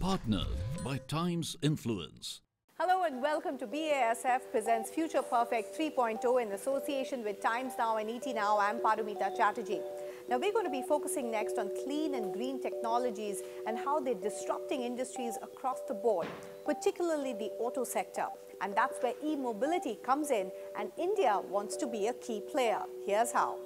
Partnered by Times Influence. Hello and welcome to BASF presents Future Perfect 3.0 in association with Times Now and ET Now. I'm Parumita Chatterjee. Now we're going to be focusing next on clean and green technologies and how they're disrupting industries across the board, particularly the auto sector. And that's where e-mobility comes in, and India wants to be a key player. Here's how.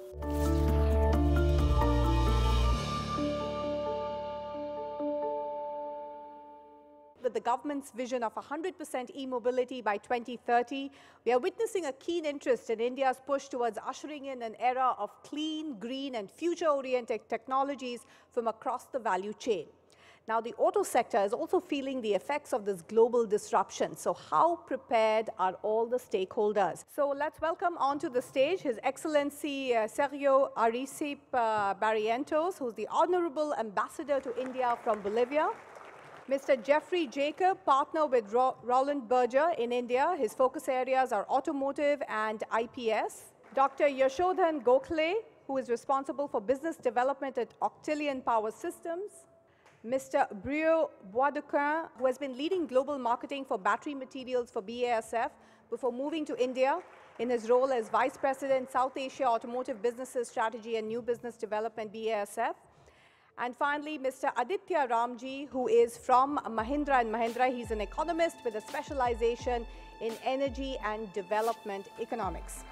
With the government's vision of 100% e-mobility by 2030, we are witnessing a keen interest in India's push towards ushering in an era of clean, green and future-oriented technologies from across the value chain. Now, the auto sector is also feeling the effects of this global disruption. So how prepared are all the stakeholders? So let's welcome onto the stage His Excellency Sergio Aricip Barrientos, who's the Honorable Ambassador to India from Bolivia. Mr. Jeffrey Jacob, partner with Roland Berger in India. His focus areas are automotive and IPS. Dr. Yashodhan Gokhale, who is responsible for business development at Octillion Power Systems. Mr. Brio Boisdequin, who has been leading global marketing for battery materials for BASF before moving to India in his role as Vice President, South Asia Automotive Businesses Strategy and New Business Development, BASF. And finally, Mr. Aditya Ramji, who is from Mahindra & Mahindra. He's an economist with a specialization in energy and development economics.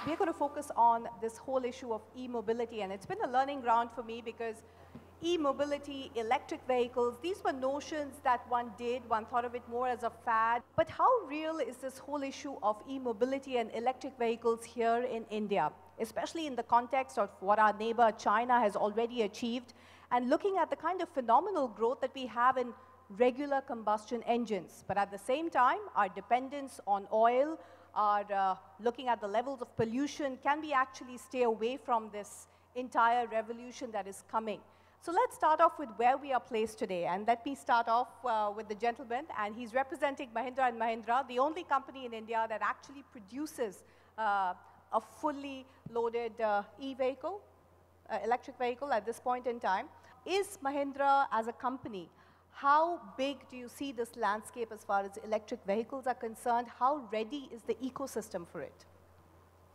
We're going to focus on this whole issue of e-mobility, and it's been a learning ground for me because e-mobility, electric vehicles, these were notions that one thought of it more as a fad. But how real is this whole issue of e-mobility and electric vehicles here in India, especially in the context of what our neighbor China has already achieved, and looking at the kind of phenomenal growth that we have in regular combustion engines. But at the same time, our dependence on oil, our looking at the levels of pollution, can we actually stay away from this entire revolution that is coming? So let's start off with where we are placed today. And let me start off with the gentleman. And he's representing Mahindra & Mahindra, the only company in India that actually produces a fully loaded e-vehicle, electric vehicle at this point in time. Is Mahindra as a company, how big do you see this landscape as far as electric vehicles are concerned? How ready is the ecosystem for it?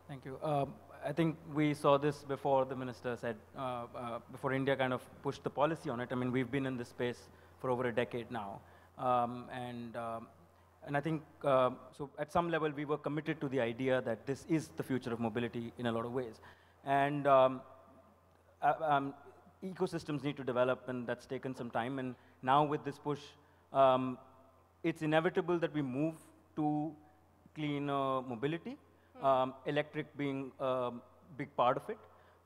Thank you. I think we saw this before the minister said, before India kind of pushed the policy on it. I mean, we've been in this space for over a decade now. And I think, so at some level, we were committed to the idea that this is the future of mobility in a lot of ways. And ecosystems need to develop, and that's taken some time. And now with this push, it's inevitable that we move to cleaner mobility. Electric being a big part of it.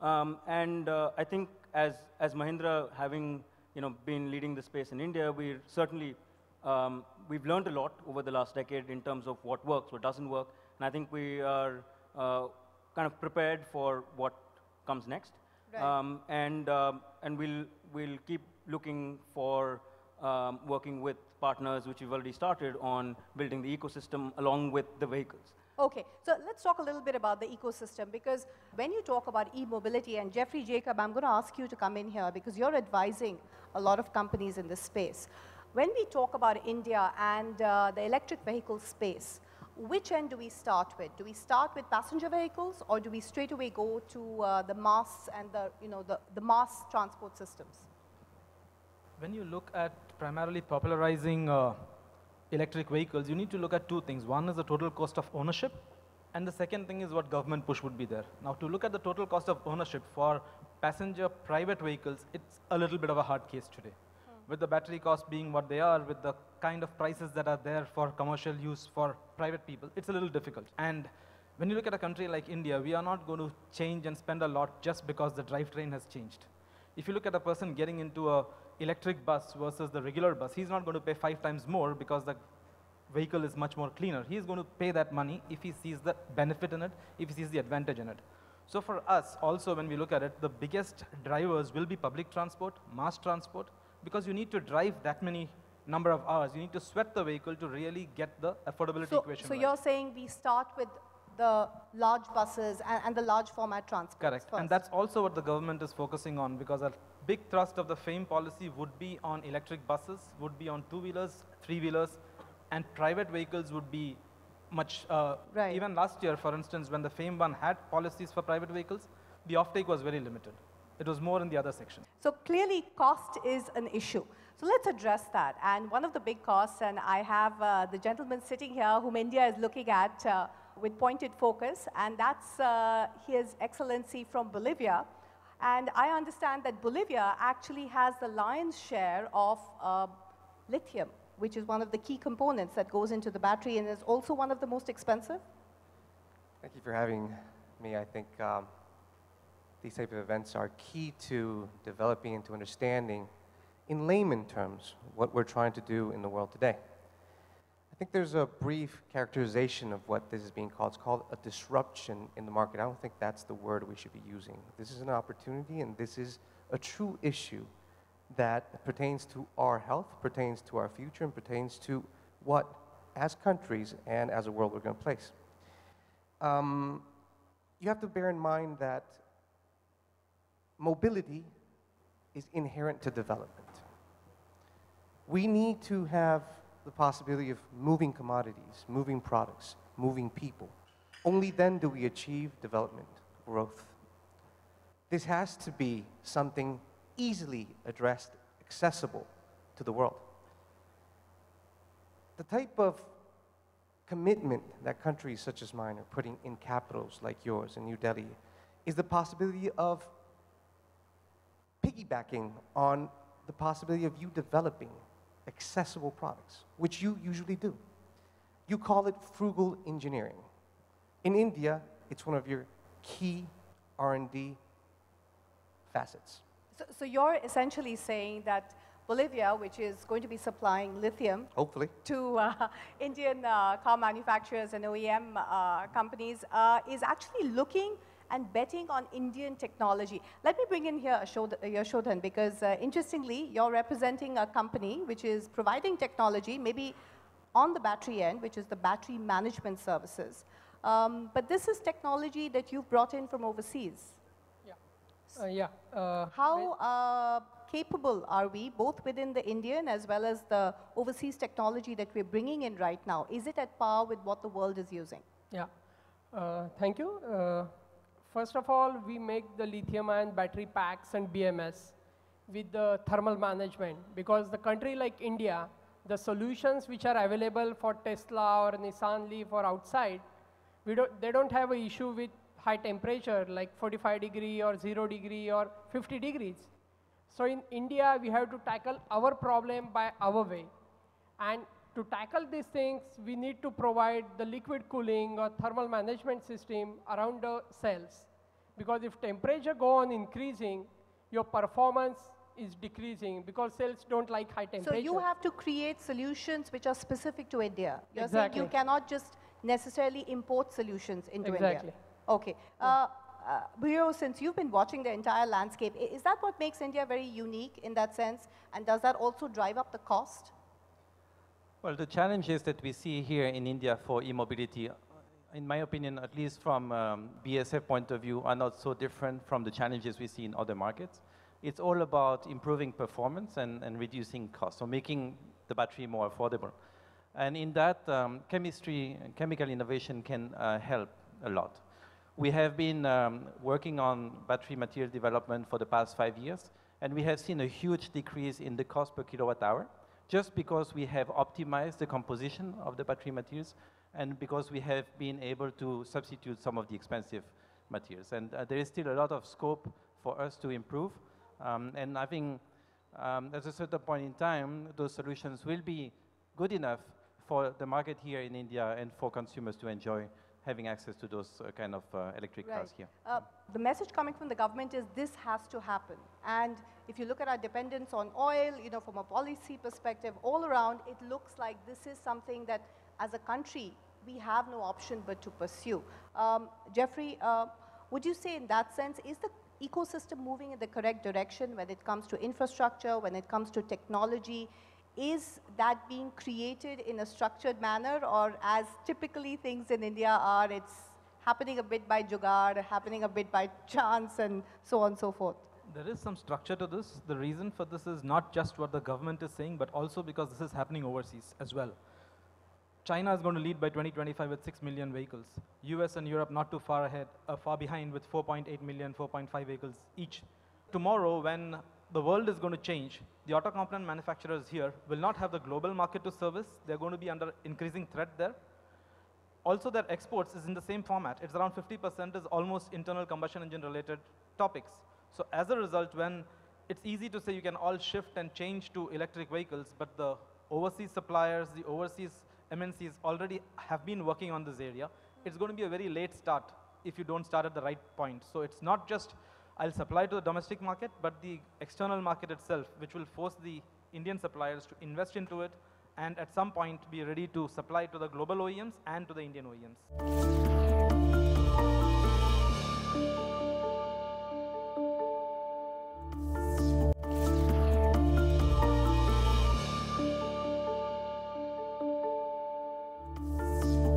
I think as Mahindra, having been leading the space in India, we're certainly, we've learned a lot over the last decade in terms of what works, what doesn't work. And I think we are kind of prepared for what comes next. Right. And we'll keep looking for working with partners, which we've already started on building the ecosystem along with the vehicles. Okay, so let's talk a little bit about the ecosystem, because when you talk about e-mobility, and Jeffrey Jacob, I'm going to ask you to come in here because you're advising a lot of companies in this space. When we talk about India and the electric vehicle space, which end do we start with? Do we start with passenger vehicles, or do we straight away go to the mass and the mass transport systems? When you look at primarily popularizing electric vehicles, you need to look at two things. One is the total cost of ownership, and the second thing is what government push would be there. Now, to look at the total cost of ownership for passenger private vehicles, it's a little bit of a hard case today. With the battery costs being what they are, with the kind of prices that are there for commercial use for private people, it's a little difficult. And when you look at a country like India, we are not going to change and spend a lot just because the drivetrain has changed. If you look at a person getting into a electric bus versus the regular bus, he's not going to pay 5 times more because the vehicle is much more cleaner. He's going to pay that money if he sees the benefit in it, if he sees the advantage in it. So for us, also when we look at it, the biggest drivers will be public transport, mass transport, because you need to drive that many number of hours. You need to sweat the vehicle to really get the affordability equation So right. You're saying we start with the large buses and the large format transport. Correct. And that's also what the government is focusing on, because a big thrust of the FAME policy would be on electric buses, would be on two-wheelers, three-wheelers, and private vehicles would be much, right. Even last year, for instance, when the FAME 1 had policies for private vehicles, the offtake was very limited. It was more in the other section. So clearly cost is an issue. So let's address that. And one of the big costs, and I have the gentleman sitting here whom India is looking at with pointed focus, and that's His Excellency from Bolivia. And I understand that Bolivia actually has the lion's share of lithium, which is one of the key components that goes into the battery and is also one of the most expensive. Thank you for having me. I think these type of events are key to developing and to understanding, in layman terms, what we're trying to do in the world today. I think there's a brief characterization of what this is being called. It's called a disruption in the market. I don't think that's the word we should be using. This is an opportunity, and this is a true issue that pertains to our health, pertains to our future, and pertains to what, as countries and as a world, we're going to place. You have to bear in mind that mobility is inherent to development. We need to have the possibility of moving commodities, moving products, moving people. Only then do we achieve development, growth. This has to be something easily addressed, accessible to the world. The type of commitment that countries such as mine are putting in capitals like yours in New Delhi is the possibility of piggybacking on the possibility of you developing accessible products, which you usually do. You call it frugal engineering. In India, it's one of your key R&D facets. So you're essentially saying that Bolivia, which is going to be supplying lithium, hopefully, to Indian car manufacturers and OEM companies, is actually looking and betting on Indian technology. Let me bring in here Yashodhan, because interestingly, you're representing a company which is providing technology, maybe on the battery end, which is the battery management services. But this is technology that you've brought in from overseas. How capable are we, both within the Indian as well as the overseas technology that we're bringing in right now? Is it at par with what the world is using? Yeah, thank you. First of all, we make the lithium-ion battery packs and BMS with the thermal management, because the country like India, the solutions which are available for Tesla or Nissan Leaf or outside, they don't have an issue with high temperature like 45 degree or 0 degree or 50 degrees. So in India, we have to tackle our problem by our way. And to tackle these things, we need to provide the liquid cooling or thermal management system around the cells. Because if temperature go on increasing, your performance is decreasing, because cells don't like high temperature. So you have to create solutions which are specific to India. You're Exactly. saying you cannot just necessarily import solutions into Exactly. India. Okay. Bhiro, since you've been watching the entire landscape, is that what makes India very unique in that sense? And does that also drive up the cost? Well, the challenges that we see here in India for e-mobility, in my opinion, at least from BASF point of view, are not so different from the challenges we see in other markets. It's all about improving performance and reducing costs, so making the battery more affordable. And in that, chemistry and chemical innovation can help a lot. We have been working on battery material development for the past 5 years, and we have seen a huge decrease in the cost per kilowatt hour, just because we have optimized the composition of the battery materials and because we have been able to substitute some of the expensive materials. And there is still a lot of scope for us to improve. And I think at a certain point in time, those solutions will be good enough for the market here in India and for consumers to enjoy having access to those kind of electric cars here. The message coming from the government is this has to happen. And if you look at our dependence on oil, from a policy perspective, all around, it looks like this is something that, as a country, we have no option but to pursue. Jeffrey, would you say in that sense, is the ecosystem moving in the correct direction when it comes to infrastructure, when it comes to technology? Is that being created in a structured manner, or as typically things in India are, it's happening a bit by jugaad, happening a bit by chance, and so on and so forth? There is some structure to this. The reason for this is not just what the government is saying, but also because this is happening overseas as well. China is going to lead by 2025 with 6 million vehicles. US and Europe not too far ahead, far behind with 4.8 million, 4.5 vehicles each. Tomorrow, when the world is going to change, the auto component manufacturers here will not have the global market to service. They're going to be under increasing threat there. Also, their exports is in the same format. It's around 50% is almost internal combustion engine related topics. So as a result, when it's easy to say you can all shift and change to electric vehicles, but the overseas suppliers, the overseas MNCs already have been working on this area, it's going to be a very late start if you don't start at the right point. So it's not just I'll supply to the domestic market, but the external market itself, which will force the Indian suppliers to invest into it and at some point be ready to supply to the global OEMs and to the Indian OEMs.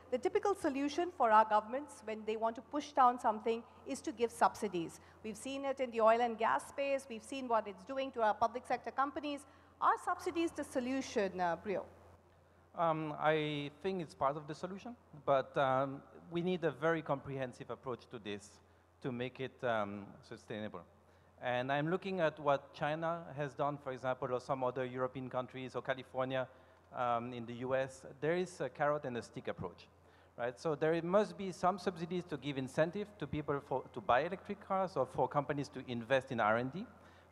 The typical solution for our governments when they want to push down something is to give subsidies. We've seen it in the oil and gas space. We've seen what it's doing to our public sector companies. Are subsidies the solution, Brio? I think it's part of the solution, but we need a very comprehensive approach to this to make it sustainable. And I'm looking at what China has done, for example, or some other European countries, or California in the US. There is a carrot and a stick approach. Right? So there must be some subsidies to give incentive to people to buy electric cars or for companies to invest in R&D.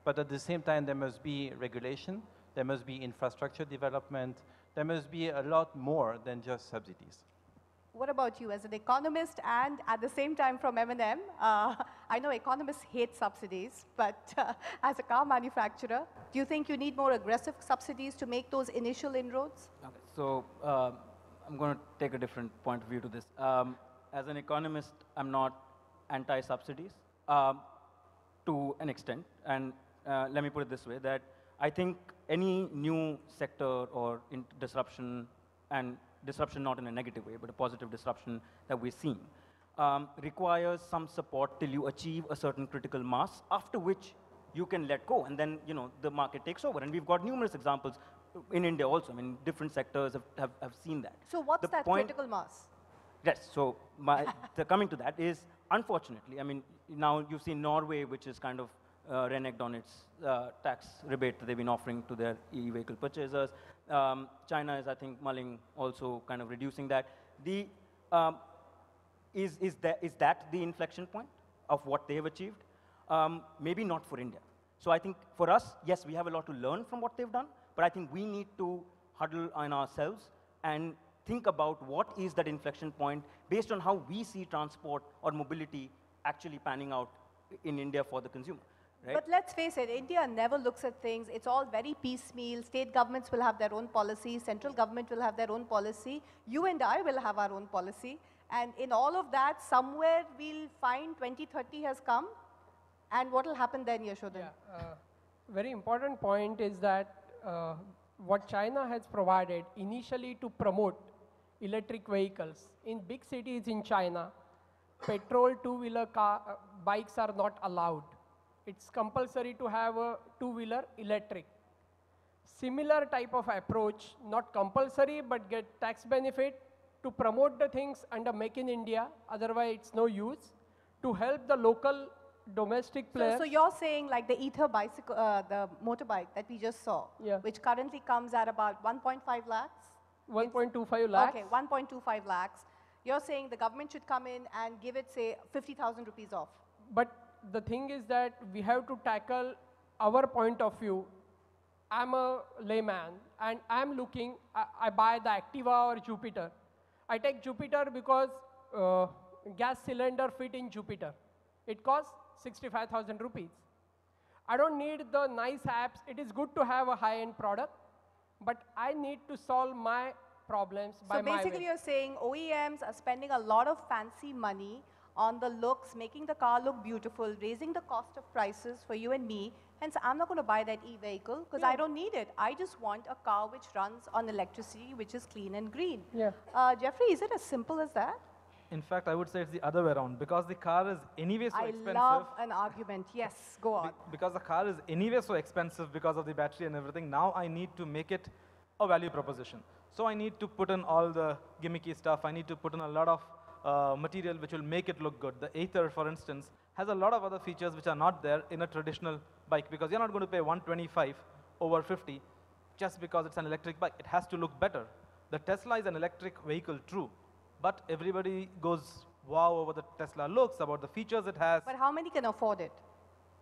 But at the same time, there must be regulation, there must be infrastructure development, there must be a lot more than just subsidies. What about you as an economist and at the same time from M&M? I know economists hate subsidies, but as a car manufacturer, do you think you need more aggressive subsidies to make those initial inroads? Okay. So I'm going to take a different point of view to this. As an economist, I'm not anti-subsidies to an extent. And let me put it this way, that I think any new sector or disruption, and disruption not in a negative way, but a positive disruption that we're seeing, requires some support till you achieve a certain critical mass, after which you can let go, and then the market takes over. And we've got numerous examples in India also. I mean, different sectors have seen that. So what's that critical mass? Yes, so coming to that is, unfortunately, I mean, now you've seen Norway, which is kind of reneged on its tax rebate that they've been offering to their e-vehicle purchasers. China is, I think, mulling also kind of reducing that. Is that the inflection point of what they have achieved? Maybe not for India. So I think for us, yes, we have a lot to learn from what they've done, but I think we need to huddle on ourselves and think about what is that inflection point based on how we see transport or mobility actually panning out in India for the consumer. Right? But let's face it, India never looks at things. It's all very piecemeal. State governments will have their own policy. Central government will have their own policy. You and I will have our own policy. And in all of that, somewhere we'll find 2030 has come. And what will happen then, Yashodhan? Yeah, very important point is that what China has provided initially to promote electric vehicles in big cities in China, petrol two-wheeler bikes are not allowed. It's compulsory to have a two-wheeler electric. Similar type of approach, not compulsory, but get tax benefit to promote the things under Make in India, otherwise it's no use, to help the local domestic players. So you're saying like the Ether bicycle, the motorbike that we just saw, yeah, which currently comes at about 1.5 lakhs? 1.25 lakhs. Okay, 1.25 lakhs. You're saying the government should come in and give it, say, 50,000 rupees off. But the thing is that we have to tackle our point of view. I'm a layman and I'm looking, I buy the Activa or Jupiter. I take Jupiter because gas cylinder fit in Jupiter. It costs 65,000 rupees. I don't need the nice apps. It is good to have a high-end product, but I need to solve my problems by my way. So basically you're saying OEMs are spending a lot of fancy money on the looks, making the car look beautiful, raising the cost of prices for you and me. Hence, I'm not going to buy that e-vehicle because I don't need it. I just want a car which runs on electricity, which is clean and green. Yeah. Jeffrey, is it as simple as that? In fact, I would say it's the other way around. Because the car is anyway so expensive. I love an argument. Yes, go on. Because the car is anyway so expensive because of the battery and everything, now I need to make it a value proposition. So I need to put in all the gimmicky stuff. I need to put in a lot of material which will make it look good. The Aether, for instance, has a lot of other features which are not there in a traditional bike, because you're not going to pay 125 over 50 just because it's an electric bike. It has to look better. The Tesla is an electric vehicle, true, but everybody goes wow over the Tesla looks, about the features it has. But how many can afford it?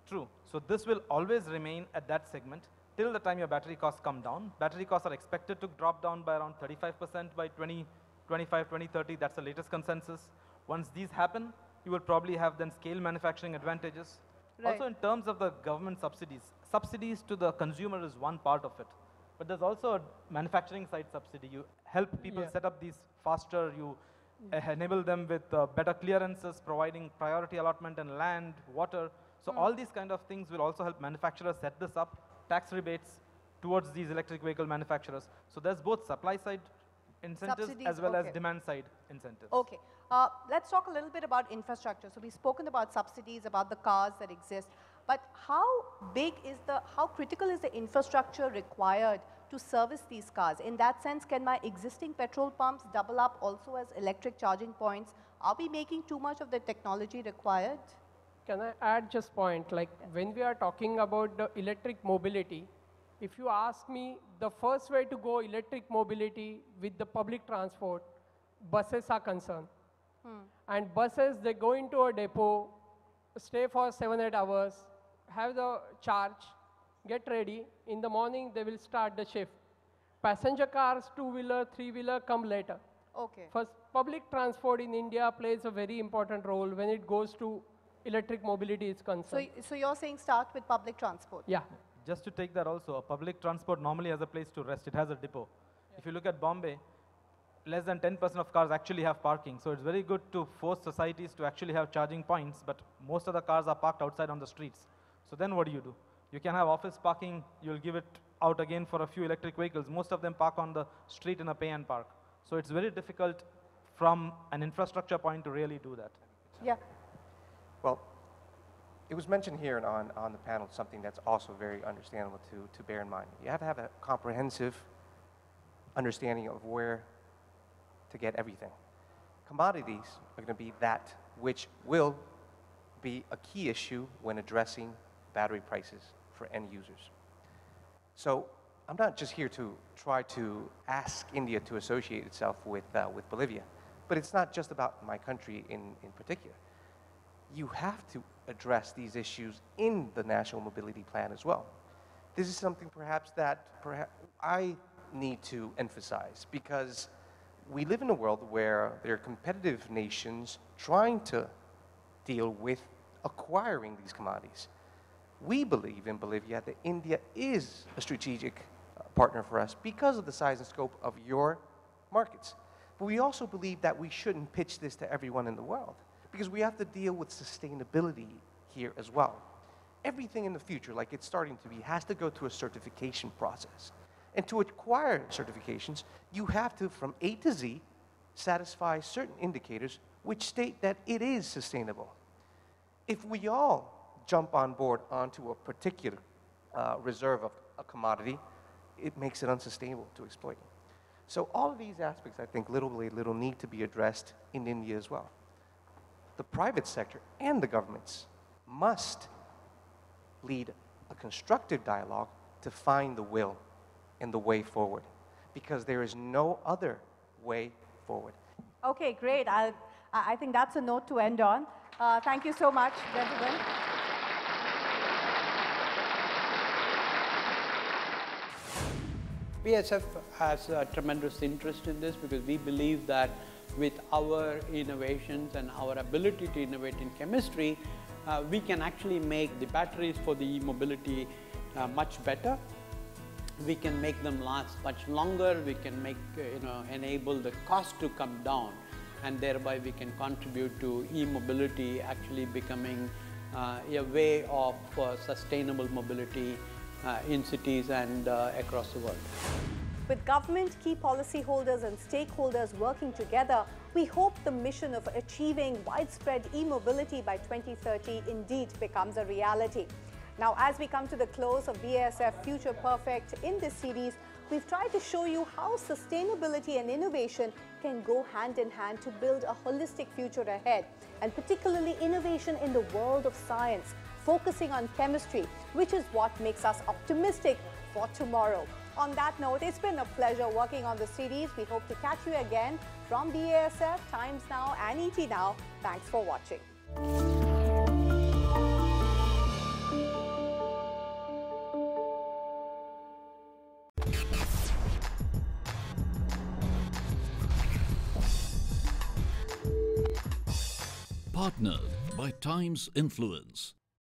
True. So this will always remain at that segment till the time your battery costs come down. Battery costs are expected to drop down by around 35% by 2025, 2030. That's the latest consensus. Once these happen, you will probably have then scale manufacturing advantages. Right. Also in terms of the government subsidies to the consumer is one part of it. But there's also a manufacturing side subsidy. You help people set up these faster. You enable them with better clearances, providing priority allotment and land, water. So all these kind of things will also help manufacturers set this up, tax rebates towards these electric vehicle manufacturers. So there's both supply side incentives Subsidies, as well as okay. demand side incentives. Okay. Let's talk a little bit about infrastructure. So we've spoken about subsidies, about the cars that exist. But how critical is the infrastructure required to service these cars? In that sense, can my existing petrol pumps double up also as electric charging points? Are we making too much of the technology required? Can I add just point, like when we are talking about the electric mobility, if you ask me, the first way to go electric mobility with the public transport, buses are concerned. And buses, they go into a depot, stay for 7-8 hours, have the charge, get ready. In the morning, they will start the shift. Passenger cars, two-wheeler, three-wheeler come later. Okay. First, public transport in India plays a very important role when it goes to electric mobility is concerned. So you're saying start with public transport? Yeah. Just to take that also, a public transport normally has a place to rest. It has a depot. If you look at Bombay, less than 10% of cars actually have parking. So it's very good to force societies to actually have charging points, but most of the cars are parked outside on the streets. So then what do? You can have office parking, you'll give it out again for a few electric vehicles. Most of them park on the street in a pay and park. So it's very difficult from an infrastructure point to really do that. Yeah. Well, it was mentioned here on the panel something that's also very understandable to bear in mind. You have to have a comprehensive understanding of where to get everything. Commodities are going to be that which will be a key issue when addressing battery prices for end users. So I'm not just here to try to ask India to associate itself with Bolivia, but it's not just about my country in particular. You have to address these issues in the National Mobility Plan as well. This is something perhaps I need to emphasize, because we live in a world where there are competitive nations trying to deal with acquiring these commodities. We believe in Bolivia that India is a strategic partner for us because of the size and scope of your markets. But we also believe that we shouldn't pitch this to everyone in the world, because we have to deal with sustainability here as well. Everything in the future, like it's starting to be, has to go through a certification process. And to acquire certifications, you have to, from A to Z, satisfy certain indicators which state that it is sustainable. If we all jump on board onto a particular reserve of a commodity, it makes it unsustainable to exploit it. So all of these aspects, I think, little by little need to be addressed in India as well. The private sector and the governments must lead a constructive dialogue to find the will and the way forward, because there is no other way forward. Okay, great. I think that's a note to end on. Thank you so much, gentlemen. BASF has a tremendous interest in this because we believe that with our innovations and our ability to innovate in chemistry, we can actually make the batteries for the e-mobility much better. We can make them last much longer. We can make, enable the cost to come down, and thereby we can contribute to e-mobility actually becoming a way of sustainable mobility in cities and across the world. With government, key policyholders and stakeholders working together, we hope the mission of achieving widespread e-mobility by 2030 indeed becomes a reality. Now, as we come to the close of BASF Future Perfect in this series, we've tried to show you how sustainability and innovation can go hand in hand to build a holistic future ahead, and particularly innovation in the world of science, focusing on chemistry, which is what makes us optimistic for tomorrow. On that note, it's been a pleasure working on the series. We hope to catch you again from BASF, Times Now and ET Now. Thanks for watching. Partnered by Times Influence.